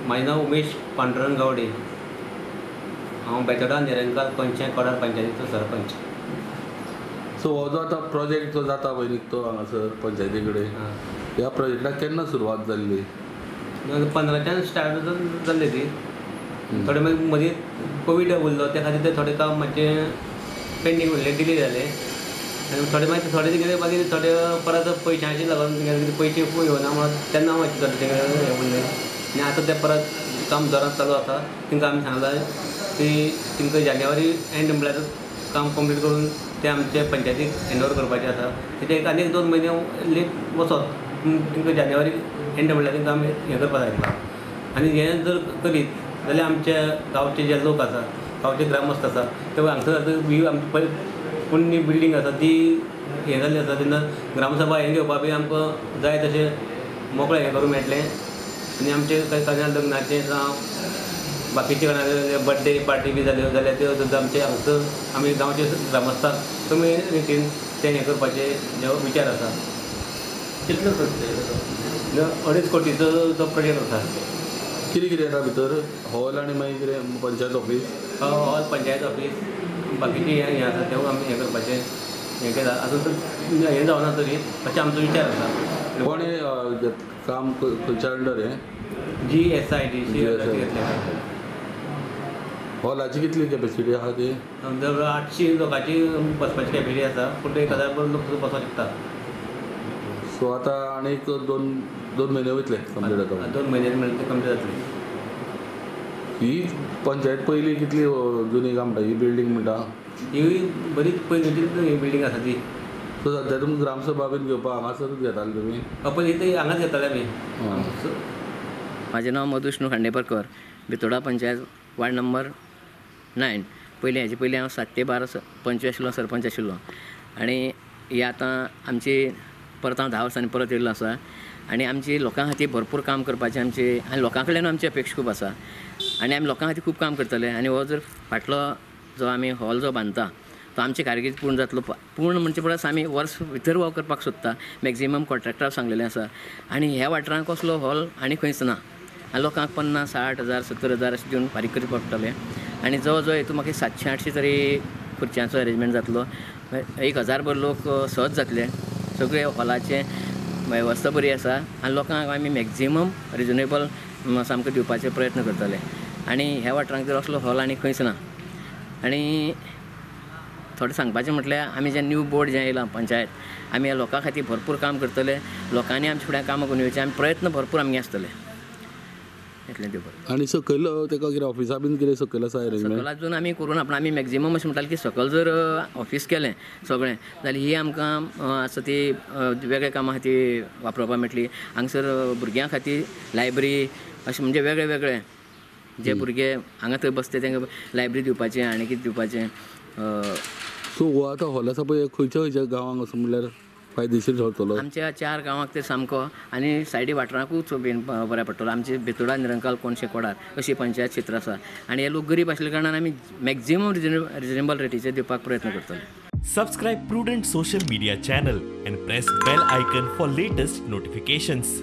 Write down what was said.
माझें नांव उमेश पांडुरंग गावडे. हांव बेतोडा निरंकाल कोंचे कोडार पंचायतीचो सरपंच. सो हो जो आतां प्रोजेक्ट जो जाता पळय तो हांगासर पंचायती कडेन, ह्या प्रोजेक्टाक केन्ना सुरवात जाल्ली? 15च्यान स्टार्ट जाल्ली ती. थोडे मागीर मदीं कोवीड उरलो त्या खातीर ते थोडें काम मातशें पेंडींग उरलें, डिले जालें. आनी थोडे मागीर थोडे कितें मागीर थोडे परत पयशांची लागून कितें पयशे खूब येवना म्हणून तेन्ना मातशें थोडें तें हें उरलें. आनी आतां तें परत काम जोरान चालू आसा. तांकां आमी सांगलां की तांकां जानेवारी एंड म्हळ्यार काम कंप्लीट करून ते आमचे पंचायतीक हँडओवर करपाचें आसा. तें आनीक 2 म्हयने लेट वचत तांकां जानेवारी एंड म्हळ्यार तांकां आमी हें करपाक सांगलां. आनी हें जर करीत जाल्यार आमच्या गांवचे जे लोक आसा, गांवचे ग्रामस्थ आसा, ते हांगसर आमची पुण्य बिल्डींग आसा ती हें जाल्ली आसा. तेन्ना ग्रामसभा हें घेवपा बी आमकां जाय तशें मोकळें हें करूंक मेळटलें. आनी आमचे कन्या लग्नाचें जावं बाकीचे कोणाचे बर्थडे पार्टी बी जाल्यो जाल्यार त्यो सुद्दां आमचे हांगसर आमी गांवचे ग्रामस्थाक कमी रितीन तें हें करपाचे जो विचार आसा. कितलो खर्च येता? 2.5 कोटीचो तो प्रोजेक्ट आसा. कितें कितें येता भितर? हॉल आनी मागीर कितें panchayat office? Hall, panchayat office, बाकीची हें आसा तें आमी हें करपाचें हें केलां. आतां हें जावना तरी अशें आमचो विचार आसा. कोणी काम खंयच्या अंडर हें? GSIDC हॉलाची कितली कॅपेसिटी आहा ती? 800 लोकांची बसपाची कॅपेसिटी आसा, पूण 1000 लोक बसपाक शकता. सो आतां आनीक 2 म्हयने वयतले कंप्लीट जाता? 2 म्हयने म्हणल्यार ते कंप्लीट जातली. ही पंचायत पयली कितली जुनी काय म्हणटा ही बिल्डींग म्हणटा? ही बरीच पयलींची बिल्डींग आसा ती. सो सद्या तुमी ग्रामसभा बीन घेवपाक हांगासरूच घेताले तुमी? पयलीं ते हांगाच घेताले आमी. म्हाजें नांव मधुष्णू खांडेपरकर, बितोडा पंचायत वार्ड नंबर 9. हेजे पयलीं हांव 7 ते 12 पंच आशिल्लो, सरपंच आशिल्लो. आनी ही आतां आमची परत हांव 10 वर्सांनी परत येयल्लो आसा. आनी आमची लोकां खातीर भरपूर काम करपाचें आनी लोकां कडल्यान आमची अपेक्षा खूब आसा. आनी आमी लोकां खातीर खूब काम करतले. आनी हो जर फाटलो जो आमी हॉल जो बांदता तो आमची कारकीर्द पूर्ण जातलो. पूर्ण म्हणजे परस आमी वर्स भितर हो करपाक सोदता. मॅक्झिमम कॉन्ट्रॅक्टराक सांगलेलें आसा. आनी ह्या वाठारांत कसलो हॉल आनी खंयच ना. आनी लोकांक 50,000-60,000 70,000 अशें दिवन फारीक करचे पडटले. आनी जवळ जवळ हेतून म्हाका 700-800 तरी खुर्च्यांचो अरेंजमेंट जातलो. 1000 भर लोक सहज जातले. सगळे हॉलाचे वेवस्था बरी आसा. आनी लोकांक आमी मॅक्झिमम रिजनेबल सामकें दिवपाचे प्रयत्न करतले. आनी ह्या वाठारांत जर असलो हॉल आनी खंयच ना. आनी थोडें सांगपाचें म्हटल्यार आमी जें न्यू बोर्ड जें येयलां पंचायत, आमी ह्या लोकां खातीर भरपूर काम करतले. लोकांनी आमचे फुड्यान कामां करून येवचें. आमी प्रयत्न भरपूर आमगे आसतले. इतलें दिवप. आनी सकयल तेका कितें ऑफिसा बीन कितें सकयल आसा अरेंजमेंट? सकयल अजून आमी करून आपण आमी मॅक्झिमम अशें म्हणटाले की सकयल जर ऑफिस केलें सगळें जाल्यार ही आमकां आसा ती वेगळ्या कामां खातीर वापरपाक मेळटली. हांगसर भुरग्यां खातीर लायब्ररी अशें म्हणजे वेगळे वेगळे जे भुरगे हांगा थंय बसते तांकां लायब्ररी दिवपाचें आनी कितें दिवपाचें. सो हो आतां हॉल आसा पळय खंयच्या खंयच्या गांवांक असो म्हणल्यार फायदेशीर ठरतलो? आमच्या 4 गांवांक ते सामको आनी सायडी वाठारांकूच बीन बऱ्या पडटलो. आमचे बितोडा निरंकाल कोणशे कोडार अशी पंचायत क्षेत्र आसा. आनी हे लोक गरीब आसले कारणान आमी मॅक्झिमम रिजनेबल रेटीचे दिवपाक प्रयत्न करतले. Subscribe Prudent social media channel and press bell icon for latest notifications.